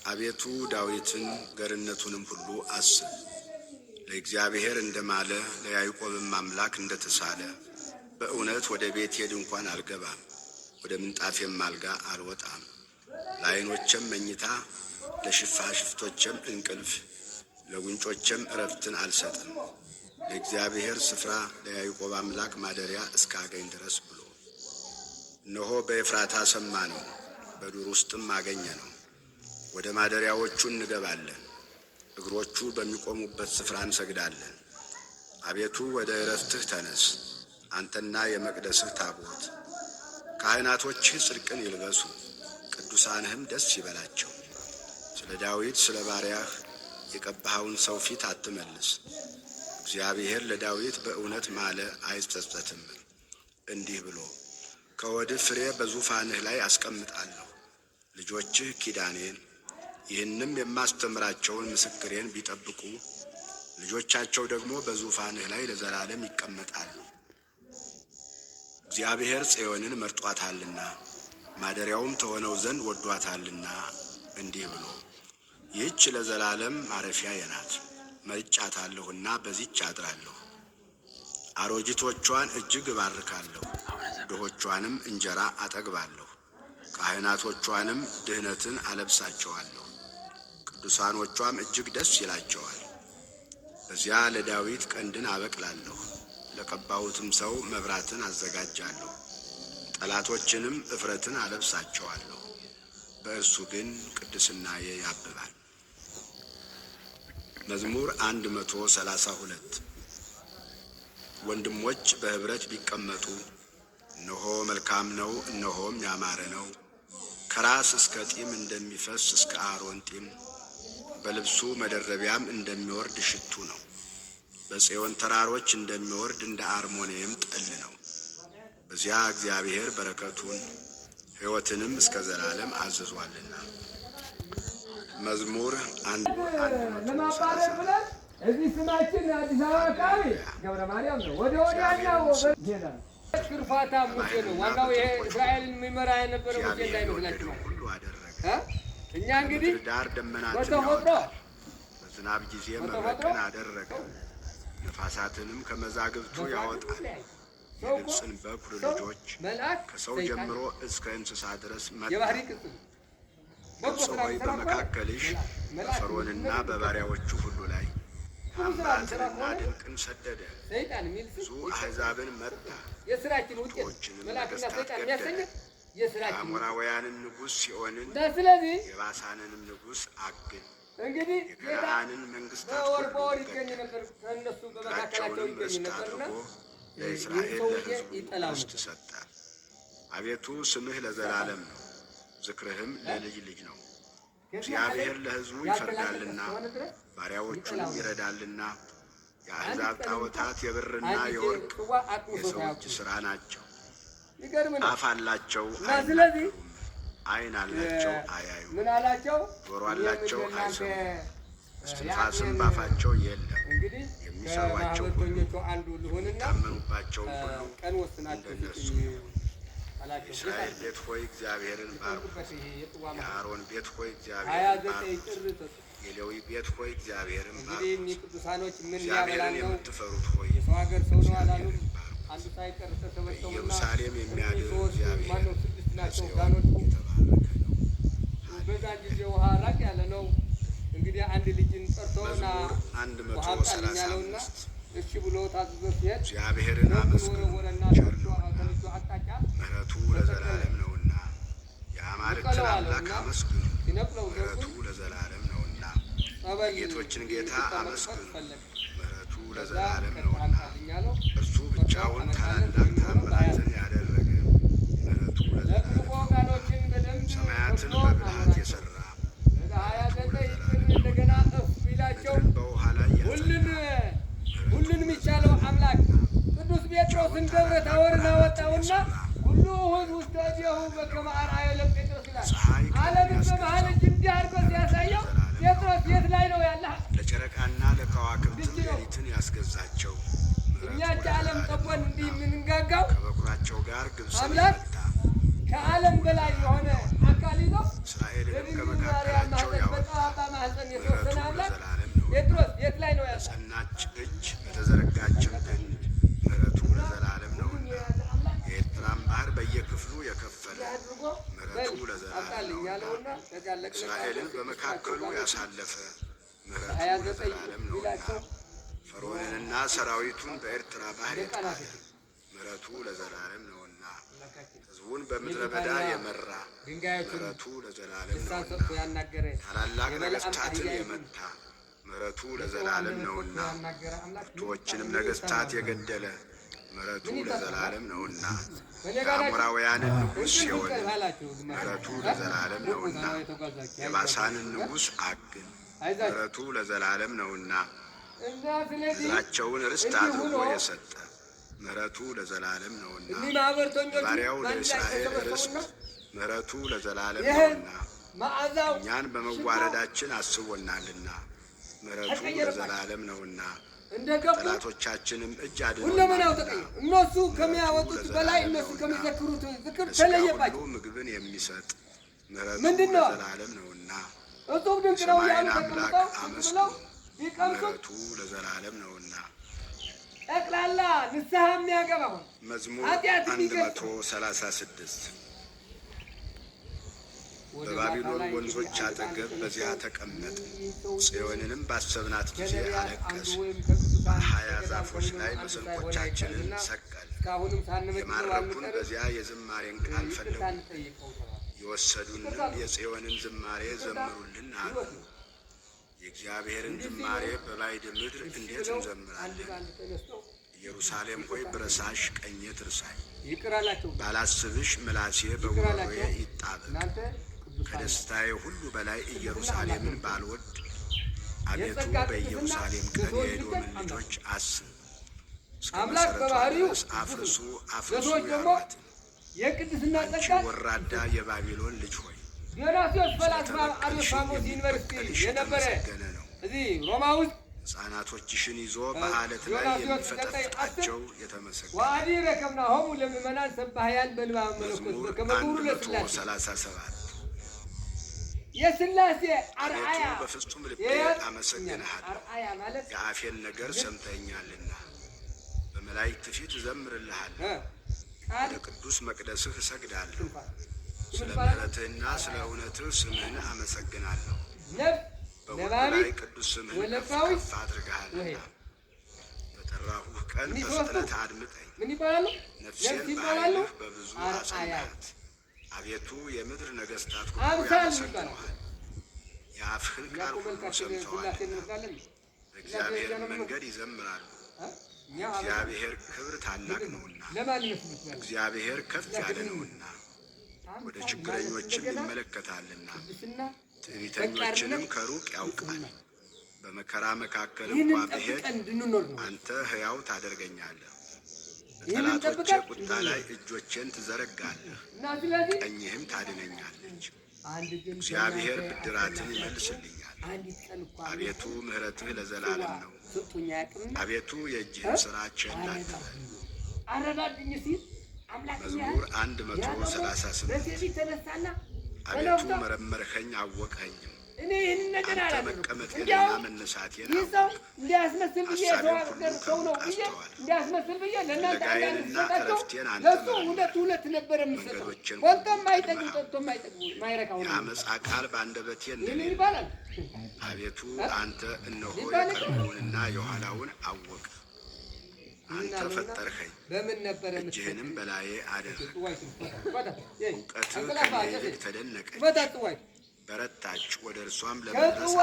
አቤቱ ዳዊትን ገርነቱንም ሁሉ አስብ። ለእግዚአብሔር እንደማለ ለያዕቆብም አምላክ እንደተሳለ በእውነት ወደ ቤቴ ድንኳን አልገባም፣ ወደ ምንጣፌም አልጋ አልወጣም። ለዓይኖቼም መኝታ ለሽፋሽፍቶቼም እንቅልፍ ለጉንጮቼም ዕረፍትን አልሰጥም። ለእግዚአብሔር ስፍራ ለያዕቆብ አምላክ ማደሪያ እስካገኝ ድረስ ብሎ እነሆ በኤፍራታ ሰማ ነው፣ በዱር ውስጥም አገኘ ነው። ወደ ማደሪያዎቹ እንገባለን፣ እግሮቹ በሚቆሙበት ስፍራ እንሰግዳለን። አቤቱ ወደ ዕረፍትህ ተነስ፣ አንተና የመቅደስህ ታቦት። ካህናቶችህ ጽድቅን ይልበሱ፣ ቅዱሳንህም ደስ ይበላቸው። ስለ ዳዊት ስለ ባሪያህ የቀባኸውን ሰው ፊት አትመልስ። እግዚአብሔር ለዳዊት በእውነት ማለ አይጸጸትም፣ እንዲህ ብሎ ከወድህ ፍሬ በዙፋንህ ላይ አስቀምጣለሁ። ልጆችህ ኪዳኔን ይህንም የማስተምራቸውን ምስክሬን ቢጠብቁ ልጆቻቸው ደግሞ በዙፋንህ ላይ ለዘላለም ይቀመጣሉ። እግዚአብሔር ጽዮንን መርጧታልና ማደሪያውም ተሆነው ዘንድ ወዷታልና እንዲህ ብሎ ይህች ለዘላለም ማረፊያዬ ናት፣ መርጫታለሁና በዚች አድራለሁ። አሮጊቶቿን እጅግ እባርካለሁ፣ ድሆቿንም እንጀራ አጠግባለሁ። ካህናቶቿንም ድህነትን አለብሳቸዋለሁ፣ ቅዱሳኖቿም እጅግ ደስ ይላቸዋል። በዚያ ለዳዊት ቀንድን አበቅላለሁ፣ ለቀባሁትም ሰው መብራትን አዘጋጃለሁ። ጠላቶችንም እፍረትን አለብሳቸዋለሁ፣ በእርሱ ግን ቅድስናዬ ያብባል። መዝሙር 132 ወንድሞች በኅብረት ቢቀመጡ እነሆ መልካም ነው፣ እነሆም ያማረ ነው። ከራስ እስከ ጢም እንደሚፈስ እስከ አሮን ጢም በልብሱ መደረቢያም እንደሚወርድ ሽቱ ነው። በጽዮን ተራሮች እንደሚወርድ እንደ አርሞንዔም ጠል ነው። በዚያ እግዚአብሔር በረከቱን ሕይወትንም እስከ ዘላለም አዝዟልና። መዝሙር 130 እዚህ ስማችን አዲስ አበባ አካባቢ ገብረ ማርያም ነው። ወደ ወዲያኛው ይሄዳል። ክርፋታ ሙሴ ነው ዋናው። ይሄ እስራኤልን የሚመራ የነበረ ሙሴ እንዳይመስላችሁ እኛ እንግዲህ ዳር ደመናትን ያወጣል፣ በዝናብ ጊዜ መብረቅን አደረገ። ነፋሳትንም ከመዛግብቱ ያወጣል። የግብፅን በኩር ልጆች ከሰው ጀምሮ እስከ እንስሳ ድረስ መታ። ግብፅ ሆይ በመካከልሽ በፈርዖንና በባሪያዎቹ ሁሉ ላይ ታምራትንና ድንቅን ሰደደ። ብዙ አሕዛብን መታ፣ ብዙዎችንም ነገሥታት ገደለ። የአሞራውያንን ንጉሥ ሲኦንን የባሳንንም ንጉሥ ዐግን የገለዓድን መንግሥታት ሁሉ ምድራቸውንም ርስት አድርጎ ለእስራኤል ለሕዝቡ ርስት ሰጠ። አቤቱ ስምህ ለዘላለም ነው፣ ዝክርህም ለልጅ ልጅ ነው። እግዚአብሔር ለሕዝቡ ይፈርዳልና ባሪያዎቹንም ይረዳልና። የአሕዛብ ጣዖታት የብርና የወርቅ የሰው እጅ ሥራ ናቸው። አፍ አላቸው አይናገሩም፣ ዓይን አላቸው አያዩም፣ ጆሮ አላቸው አይሰሙም፣ እስትንፋስም ባፋቸው የለም። የሚሠሩአቸው ሁሉ የሚታመኑባቸውም ሁሉ እንደነሱ ነው። የእስራኤል ቤት ሆይ እግዚአብሔርን ባርኩ፣ የአሮን ቤት ሆይ እግዚአብሔርን ባርኩት፣ የሌዊ ቤት ሆይ እግዚአብሔርን ባርኩት። እግዚአብሔርን የምትፈሩት ሆይ እግዚአብሔርን ባርኩት። ኢየሩሳሌም የሚያድር እግዚአብሔር ከጽዮን የተባረከ ነው። በዛ ጊዜ ውሃ ራቅ ያለ ነው። እንግዲህ አንድ ልጅን ጠርቶና መዝሙር 135 እሺ ብሎ ታዝዞ ሲሄድ እግዚአብሔርን አመስግኑ፣ ቸር ነውና ምሕረቱ ለዘላለም ነውና። የአማልክትን አምላክ አመስግኑ፣ ምሕረቱ ለዘላለም ነውና። የጌቶችን ጌታ አመስግኑ፣ ምሕረቱ ለዘላለም ነውና። እርሱ ብቻውን ታላላቅ ተአምራትን ያደረገ፣ ምሕረቱ ለዘላለም ነውና። ሰማያትን በብልሃት የሠራ እንደገና እፍ ቢላቸው በውሃ ላይ ሁሉን የሚቻለው አምላክ ቅዱስ ጴጥሮስን ደብረ ታቦርን አወጣውና ሁሉ ሕዝብ ውስጥ እዚሁ በከመ አርአዮ ለጴጥሮስ ይላል። ዓለምን በመሃል እጅ እንዲህ አድርጎ ሲያሳየው ጴጥሮስ የት ላይ ነው ያለህ? ለጨረቃና ለከዋክብት ሌሊትን ያስገዛቸው እኛች ዓለም ጠቦን እንዲህ የምንጋጋው ከበኩራቸው ጋር ግብፅን አምላክ መታ። ከዓለም በላይ የሆነ አካል ይዞ እስራኤልንም ከመካከላቸው ያወጣ እስራኤልን በመካከሉ ያሳለፈ ምሕረቱ ለዘላለም ነውና ፈርዖንንና ሰራዊቱን በኤርትራ ባህር የጣለ ምሕረቱ ለዘላለም ነውና ሕዝቡን በምድረ በዳ የመራ ምሕረቱ ለዘላለም ነውና ታላላቅ ነገሥታትን የመታ ምሕረቱ ለዘላለም ነውና ብርቱዎችንም ነገሥታት የገደለ ምሕረቱ ለዘላለም ነውና የአሞራውያንን ንጉሥ ሴዎንን ምሕረቱ ለዘላለም ነውና የባሳንን ንጉሥ ዐግን ምሕረቱ ለዘላለም ነውና ምድራቸውን ርስት አድርጎ የሰጠ ምሕረቱ ለዘላለም ነውና ባሪያው ለእስራኤል ርስት ምሕረቱ ለዘላለም ነውና እኛን በመዋረዳችን አስቦናልና ምሕረቱ ለዘላለም ነውና ጠላቶቻችንም እጅ አድኖናልና እነሱ ከሚያወጡት በላይ እነሱ ከሚዘክሩት ዝክር ተለየባቸው። ምግብን የሚሰጥ ምሕረቱ ምንድነው? ለዘላለም ነውና እጹብ ድንቅ ነው ያሉ አምላክ አመስግኑ ምሕረቱ ለዘላለም ነውና ጠቅላላ ንስሐ የሚያገባው መዝሙር 136 በባቢሎን ወንዞች አጠገብ በዚያ ተቀመጥ፣ ጽዮንንም ባሰብናት ጊዜ አለቀስ። በአኻያ ዛፎች ላይ መሰንቆቻችንን ሰቀል። የማረኩን በዚያ የዝማሬን ቃል ፈለጉ፣ የወሰዱንም የጽዮንን ዝማሬ ዘምሩልን አሉ። የእግዚአብሔርን ዝማሬ በባዕድ ምድር እንዴት እንዘምራለን? ኢየሩሳሌም ሆይ ብረሳሽ ቀኜ ትርሳኝ፣ ባላስብሽ ምላሴ በጉሮሮዬ ይጣበቅ። ከደስታዬ ሁሉ በላይ ኢየሩሳሌምን ባልወድ፣ አቤቱ በኢየሩሳሌም ቀን የኤዶምን ልጆች አስብ። እስከ መሠረቷ ድረስ አፍርሱ አፍርሱ ያሏትን አንቺ ወራዳ የባቢሎን ልጅ ሆይ ዮናስዮስ ዩኒቨርሲቲ የነበረ እዚህ ሮማ ውስጥ ሕፃናቶችሽን ይዞ በዓለት ላይ የሚፈጠፍጣቸው የተመሰገነ ዋዲ ረከብና ሆሙ ለምእመናን ሰባህያን በልባ መለኮት ከመዝሙሩ ለስላሴ 37 የስላሴ አርአያ በፍጹም ልቤ አመሰግንሃለሁ። አርአያ ማለት የአፌን ነገር ሰምተኛልና በመላእክት ፊት እዘምርልሃለሁ። ወደ ቅዱስ መቅደስህ እሰግዳለሁ። ስለ ምሕረትህና ስለ እውነትህ ስምህን አመሰግናለሁ። በሁሉ ላይ ቅዱስ ስምህን ከፍ አድርገሃልና በጠራሁህ ቀን በፍጥነት አድምጠኝ። ነፍሴን በኃይልህ በብዙ አጸናሃት። አቤቱ የምድር ነገሥታት ሁሉ ያመሰግኑሃል፣ የአፍህን ቃል ሁሉ ሰምተዋልና በእግዚአብሔር መንገድ ይዘምራሉ። እግዚአብሔር ክብር ታላቅ ነውና እግዚአብሔር ከፍ ያለ ነውና ወደ ችግረኞችም ይመለከታልና ትዕቢተኞችንም ከሩቅ ያውቃል። በመከራ መካከል እንኳ ብሄድ አንተ ሕያው ታደርገኛለህ። በጠላቶቼ ቁጣ ላይ እጆቼን ትዘረጋለህ፣ ቀኝህም ታድነኛለች። እግዚአብሔር ብድራትን ይመልስልኛል። አቤቱ ምሕረትህ ለዘላለም ነው። አቤቱ የእጅህን ሥራ ቸል አትበል። መዝሙር 138 አቤቱ መረመርኸኝ አወቅኸኝም። አንተ መቀመጤንና መነሳቴን እንዲያስመስል ብዬ ሰው ነው ብዬ እንዲያስመስል ብዬ ለእናንተ ሰጣቸው። ለሱ ሁለት ነበረ የምሰጠው። ወልቶም አይጠግም ጠጥቶም አይጠግም ማይረካው የአመፃ ቃል በአንደበቴ ይባላል። አቤቱ አንተ እነሆ የቀድሞውንና የኋላውን አወቅ። አንተ ፈጠርኸኝ፣ እጅህንም በላዬ አደረግ። እውቀትህ ከእኔ ይልቅ ተደነቀች፣ በረታች። ወደ እርሷም ለመድረስ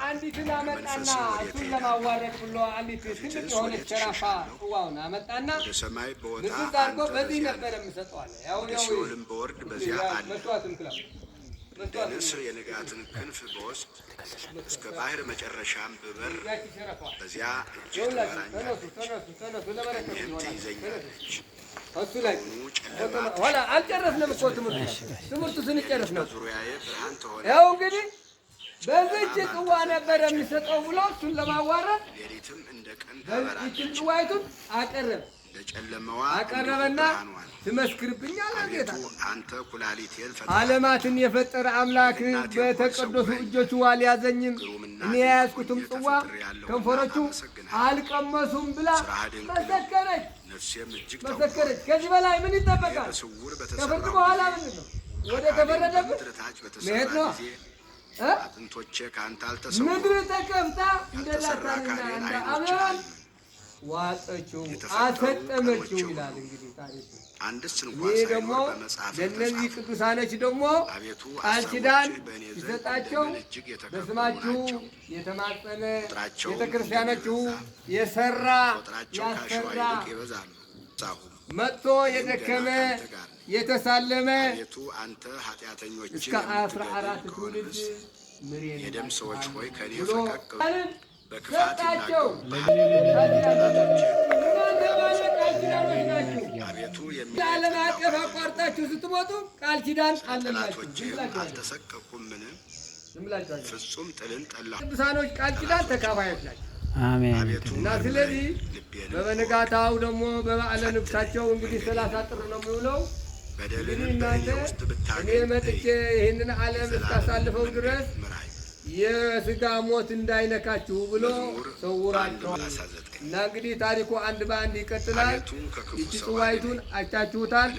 አንዲትን አመጣና እሱን ለማዋረድ ብሎ አንዲት ትልቅ የሆነች ሸራፋ ጽዋውን አመጣና ወደ ሰማይ በወጣ አድርጎ በዚህ ነበር የምሰጠዋለ። ወደ ሲኦልም በወርድ በዚያ አለ። እንደ ንስር የንጋትን ክንፍ በወስድ እስከ ባሕር መጨረሻም ብበር በዚያ እጅህ ትመራኛለች፣ ቀኝህም ትይዘኛለች። እሱ ላይ ኋላ አልጨረስንም እኮ ትምህርቱ ስንጨርስ ነው። ዙሪያዬ ብርሃን ትሆናለች። ያው እንግዲህ በዚህች ጽዋ ነበር የሚሰጠው ብሎ እሱን ለማዋረድ ሌሊትም እንደ ቀን ታበራለች። ይህችን ጽዋይቱን አቀረበ። እንደ ጨለማዋ አቀረበና ትመስክርብኛለህ ጌታ አንተ ኩላሊቴን ዓለማትን የፈጠረ አምላክ በተቀደሱ እጆቹ አልያዘኝም፣ እኔ የያዝኩትም ጽዋ ከንፈሮቹ አልቀመሱም ብላ መሰከረች። ነፍሴም እጅግ መሰከረች። ከዚህ በላይ ምን ይጠበቃል? ከፍርድ በኋላ ምንድን ነው? ወደ ተፈረደበት መሄድ ነው። አጥንቶቼ ከአንተ አልተሰወሩም። ምድር ተከፍታ እንደ ዳታንና እንደ አብርሃም ዋጠችው አሰጠመችው ይላል። እንግዲህ ታሪኩ አንድስ እንኳን ይህ ሳይኖር ደግሞ በመጽሐፍ ለእነዚህ ቅዱሳኖች ደግሞ ቃል ኪዳን ሲሰጣቸው በስማችሁ የተማጸነ ቤተ ክርስቲያናችሁ የሰራ ያሰራ መጥቶ የደከመ የተሳለመ እስከ 14 ትውልድ የደም ሰዎች ሆይ ከኔ ፈቀቅ በክፋት ሰጣቸው። ዓለም አቀፍ አቋርጣችሁ ስትሞቱ ቃል ኪዳን አለላችሁ። አልተሰቀቁምን? ፍጹም ጥልን ጠላሁ። ቅዱሳኖች ቃል ኪዳን ተካፋዮች ናቸው። አሜን። እና ስለዚህ በበነጋታው ደግሞ በበዓለ ንግሣቸው እንግዲህ 30 ጥር ነው የሚውለው። እንግዲህ እናንተ እኔ መጥቼ ይህንን ዓለም እስካሳልፈው ድረስ የሥጋ ሞት እንዳይነካችሁ ብሎ ሰውራቸዋል። እና እንግዲህ ታሪኩ አንድ በአንድ ይቀጥላል። ይቺ ጽዋይቱን አይታችሁታል።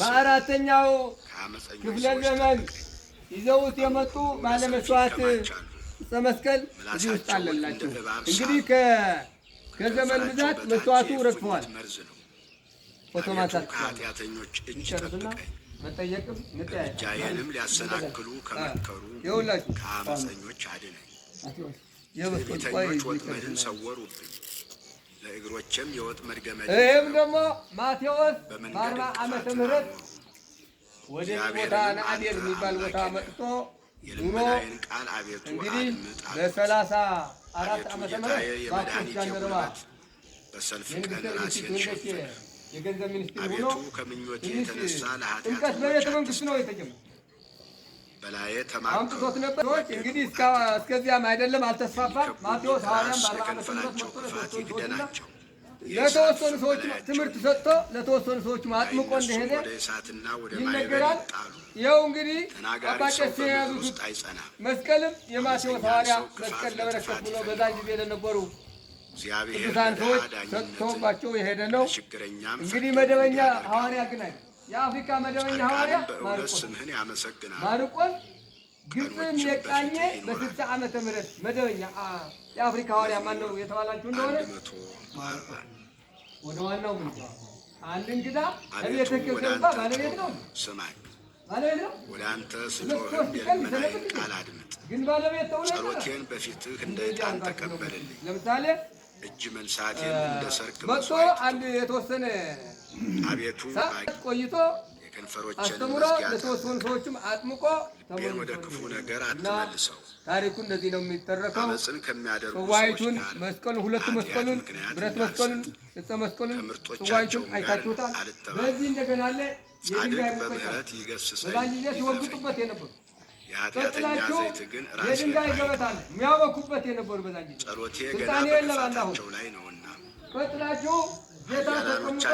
በአራተኛው ክፍለ ዘመን ይዘውት የመጡ ባለመስዋዕት ዕፀ መስቀል እዚህ ውስጥ አለላቸው። እንግዲህ ከዘመን ብዛት መስዋዕቱ ረግፈዋል። ፎቶ ማንሳት ይጨርስና መጠየቅም እጃዬንም ሊያሰናክሉ ከመከሩ ከአመፀኞች አድነኝ። የትዕቢተኞች ወጥመድን ሰወሩብኝ፣ ለእግሮቼም የወጥመድ ገመድ። ይህም ደግሞ ማቴዎስ በ40 ዓመተ ምህረት ወደ ቦታ ነአዴር የሚባል ቦታ መጥቶ የልመናዬን ቃል አቤቱ እንግዲህ አድምጥ። በ34 ዓመተ ምህረት የመድኃኒቴ ጉልበት በሰልፍ ቀን ራሴን ሸፈነ። የገንዘብ ሚኒስትር ሆኖ አቤቱ ከምኞቴ የተነሳ ጥምቀት በቤተ መንግስት ነው የተጀመረው። በላዬ አምጥቶት ነበር። ሰዎች እንግዲህ እስከዚያም አይደለም አልተስፋፋም። ማቴዎስ ሐዋርያም ከንፈራቸው ክፋት ይግደላቸው። ለተወሰኑ ሰዎች ትምህርት ሰጥቶ ለተወሰኑ ሰዎች አጥምቆ እንደሄደ ይነገራል። ይኸው እንግዲህ አባ ቄስ የያዙት መስቀልም የማቴዎስ ሐዋርያ መስቀል ለበረከት ብሎ በዛን ጊዜ ለነበሩ ቅዱሳን ሰዎች ሰጥቶባቸው የሄደ ነው። እንግዲህ መደበኛ ሐዋርያ ግን አይደል። የአፍሪካ መደበኛ ሐዋርያ ማርቆስ ግብፅን የቃኘ በ60 ዓመተ ምህረት መደበኛ የአፍሪካ ሐዋርያ ማን ነው የተባላችሁ እንደሆነ ወደ ዋናው ምን አንድ እንግዳ እቤት ከገባ ባለቤት ነው ባለቤት ነው። ወደ አንተ ስጮህ የልመናዬን ቃል አድምጥ። ግን ባለቤት ተውነ ጸሎቴን በፊትህ እንደ ዕጣን ተቀበልልኝ። ለምሳሌ እጅ መንሳቴን እንደ ሰርክ መጥቶ አንድ የተወሰነ አቤቱ ቆይቶ አስተምሮ ለተወሰኑ ሰዎችም አጥምቆ ልቤን ወደ ክፉ ነገር አትመልሰው። ታሪኩ እንደዚህ ነው የሚተረከው። አመፅን ከሚያደርጉ ጽዋይቱን መስቀሉን ሁለቱ መስቀሉን ብረት መስቀሉን ዕፀ መስቀሉን ጽዋይቱን አይታችሁታል። በዚህ እንደገና አለ የድንጋይ በምህረት ይገስጸኝ። በዛን ጊዜ ሲወግጡበት የነበሩ የኃጢአተኛ ዘይት ግን የድንጋይ ገበታ ነው የሚያወኩበት የነበሩ በዛን ጊዜ ጸሎቴ ገና በክፋታቸው ላይ ነውና ቀጥላችሁ ጌታ ተቀምጦ